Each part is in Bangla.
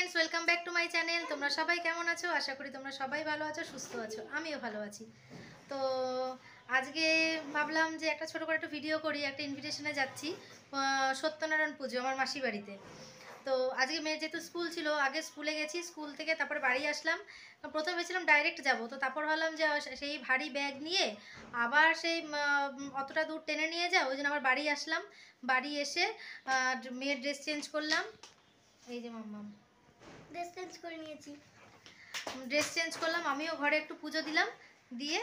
Friends welcome back to my channel. तुम्हारा सबाई केमन आछो? आशा करी तुम्हारा सबाई भालो आछो, सुस्थ आछो। आमिओ भालो आछि। तो आजके भाबलाम जे एकटा छोटो करे एकटु भिडियो करी। एकटा इनविटेशने जाচ্ছি सत्यनारायण पुजो आमार मासी बाड़ीते। तो आज के मेये जेहेतु स्कूल छिलो, आगे स्कूले गेছি, स्कूल থেকে তারপর বাড়ি আসলাম। প্রথমে ভেবেছিলাম ডাইরেক্ট যাব, তো তারপর ভাবলাম যে সেই ভারী ব্যাগ নিয়ে আবার সেই অতটা দূর টেনে নিয়ে যাও, ওই জন্য আবার বাড়ি আসলাম। বাড়ি এসে মেয়ের ড্রেস চেঞ্জ করলাম। এই যে মাম্মা ড্রেস চেঞ্জ করে নিয়েছি, ড্রেস চেঞ্জ করলাম। আমিও ঘরে একটু পুজো দিলাম, দিয়ে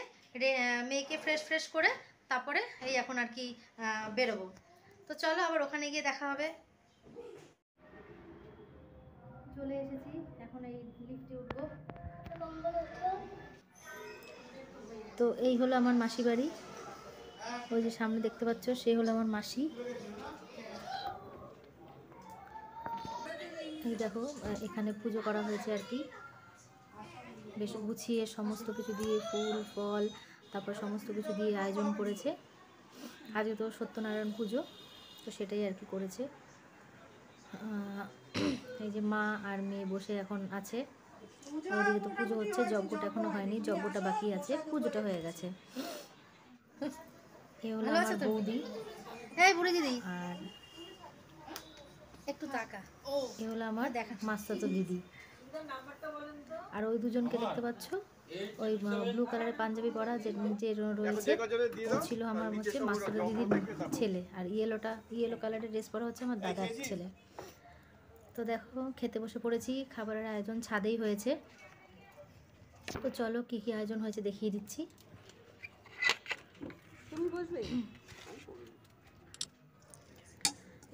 মেয়েকে ফ্রেশ করে তারপরে এই এখন আর কি বেরোবো। তো চলো আবার ওখানে গিয়ে দেখা হবে। চলে এসেছি, এখন এই লিফটে উঠবো। তো এই হলো আমার মাসি বাড়ি, ওই যে সামনে দেখতে পাচ্ছ সেই হলো আমার মাসি। এই দেখো এখানে পুজো করা হয়েছে আর কি, বেশ গুছিয়ে সমস্ত কিছু দিয়ে ফুল ফল তারপর সমস্ত কিছু দিয়ে আয়োজন করেছে। আজকে তো সত্যনারায়ণ পুজো, তো সেটাই আর কি করেছে। এই যে মা আর মেয়ে বসে এখন আছে। ওদিকে তো পুজো হচ্ছে, যজ্ঞটা এখনো হয়নি, যজ্ঞটা বাকি আছে, পুজোটা হয়ে গেছে। এই হলো আমার বৌদি, এই বুড়ি দিদি, আর একটু টাকা, এই হলো আমার মাস্তাতো দিদি। আর ওই দুজনকে দেখতে পাচ্ছ, ওই ব্লু কালারের পাঞ্জাবি পরা যে রয়েছে ও ছিল আমার হচ্ছে মাস্তাতো দিদির ছেলে, আর ইয়েলো কালারের ড্রেস পরা হচ্ছে আমার দাদার ছেলে। তো দেখো খেতে বসে পড়েছি, খাবারের আয়োজন ছাদেই হয়েছে। তো চলো কি কি আয়োজন হয়েছে দেখিয়ে দিচ্ছি।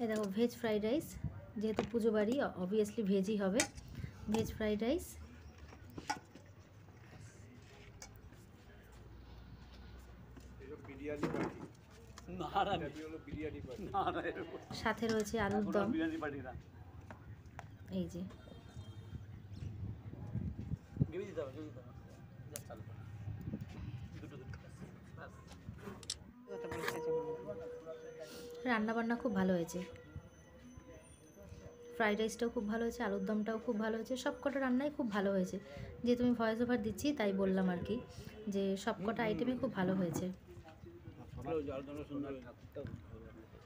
এই দেখো ভেজ ফ্রাইড রাইস, যেহেতু পুজো বাড়ি অবভিয়াসলি ভেজই হবে। ভেজ ফ্রাইড রাইস, সাথে রয়েছে আলুর দম। এই যে রান্না বান্না খুব ভালো হয়েছে, ফ্রাইড রাইসটাও খুব ভালো হয়েছে, আলুর দমটাও খুব ভালো হয়েছে, সব কটা রান্নাই খুব ভালো হয়েছে। যেহেতু আমি ভয়েস ওভার দিচ্ছি তাই বললাম আর কি, যে সব কটা আইটেমই খুব ভালো হয়েছে।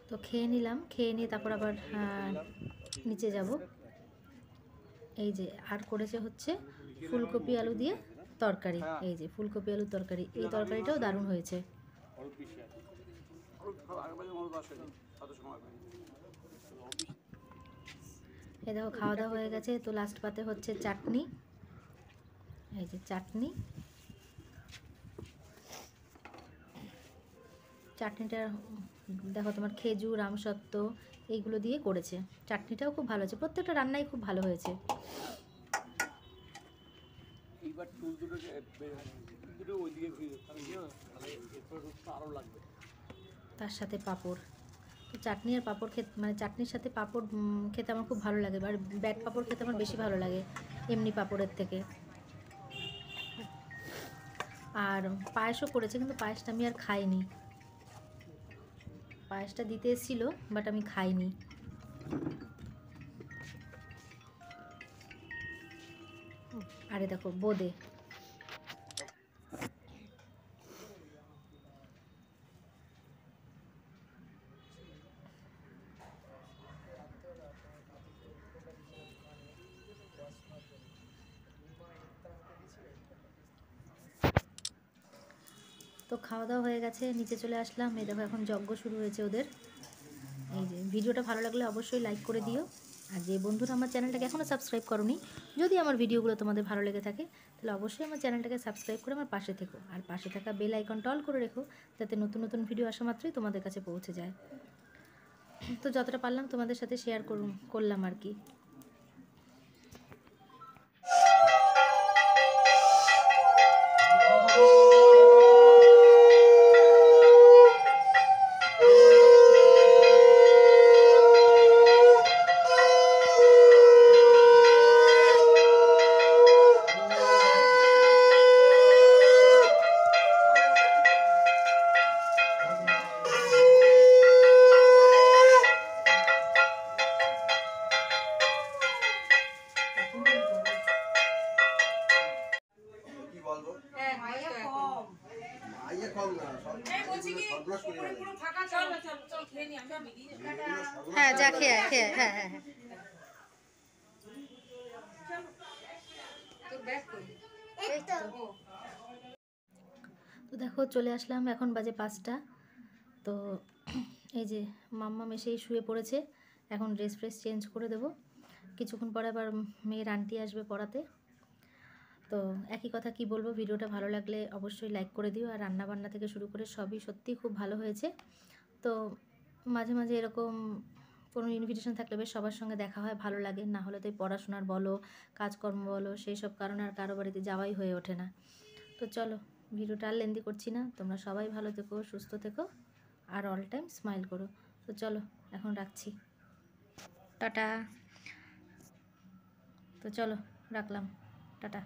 তো খেয়ে নিলাম, খেয়ে নিয়ে তারপর আবার নিচে যাব। এই যে আর করেছে হচ্ছে ফুলকপি আলু দিয়ে তরকারি। এই যে ফুলকপি আলুর তরকারি, এই তরকারিটাও দারুণ হয়েছে। এই দেখো খাওয়া দাওয়া হয়ে গেছে। তো লাস্ট পাতে হচ্ছে চাটনি, এই যে চাটনি, চাটনিটা দেখো তোমার খেজুর আমসত্ত্ব এইগুলো দিয়ে করেছে। চাটনিটাও খুব ভালো হয়েছে, প্রত্যেকটা রান্নাই খুব ভালো হয়েছে। তার সাথে পাঁপড়, তো চাটনি আর পাঁপড় খেতে মানে চাটনির সাথে পাঁপড় খেতে আমার খুব ভালো লাগে, আর ব্যাট পাঁপড় খেতে আমার বেশি ভালো লাগে এমনি পাঁপড়ের থেকে। আর পায়েসও করেছে, কিন্তু পায়েসটা আমি আর খাইনি। পায়েসটা দিতে এসেছিলো বাট আমি খাইনি। আরে দেখো বোঁদে, তো খাওয়া দাওয়া হয়ে গেছে, নিচে চলে আসলাম। এই দেখো এখন যজ্ঞ শুরু হয়েছে ওদের। এই যে ভিডিওটা ভালো লাগলে অবশ্যই লাইক করে দিও, আর যে বন্ধুরা আমার চ্যানেলটাকে এখনও সাবস্ক্রাইব করোনি, যদি আমার ভিডিওগুলো তোমাদের ভালো লেগে থাকে তাহলে অবশ্যই আমার চ্যানেলটাকে সাবস্ক্রাইব করে আমার পাশে থেকো, আর পাশে থাকা বেল আইকনটা অল করে রেখো, যাতে নতুন নতুন ভিডিও আসা মাত্রই তোমাদের কাছে পৌঁছে যায়। তো যতটা পারলাম তোমাদের সাথে শেয়ার করলাম আর কি। হ্যাঁ যা খেয়ে আয়, খেয়ে আয়, হ্যাঁ হ্যাঁ হ্যাঁ। এই তো। তো দেখো চলে আসলাম, এখন বাজে 5টা। তো এই যে মাম্মাম এসেই শুয়ে পড়েছে, এখন ড্রেস ফ্রেস চেঞ্জ করে দেবো। কিছুক্ষণ পরে আবার মেয়ের আন্টি আসবে পড়াতে। তো একই কথা কি বলবো, ভিডিওটা ভালো লাগলে অবশ্যই লাইক করে দিও। আর রান্নাবান্না থেকে শুরু করে সবই সত্যি খুব ভালো হয়েছে। তো মাঝে মাঝে এরকম কোনো ইনভিটেশন থাকলে বেশ সবার সঙ্গে দেখা হয়, ভালো লাগে। না হলে তো এই পড়াশোনার বলো, কাজকর্ম বলো, সেই সব কারণে আর কারো বাড়িতে যাওয়াই হয়ে ওঠে না। তো চলো ভিডিওটা আর লেন্দি করছি না, তোমরা সবাই ভালো থেকো, সুস্থ থেকো, আর অল টাইম স্মাইল করো। তো চলো এখন রাখছি, টাটা। তো চলো রাখলাম, টাটা।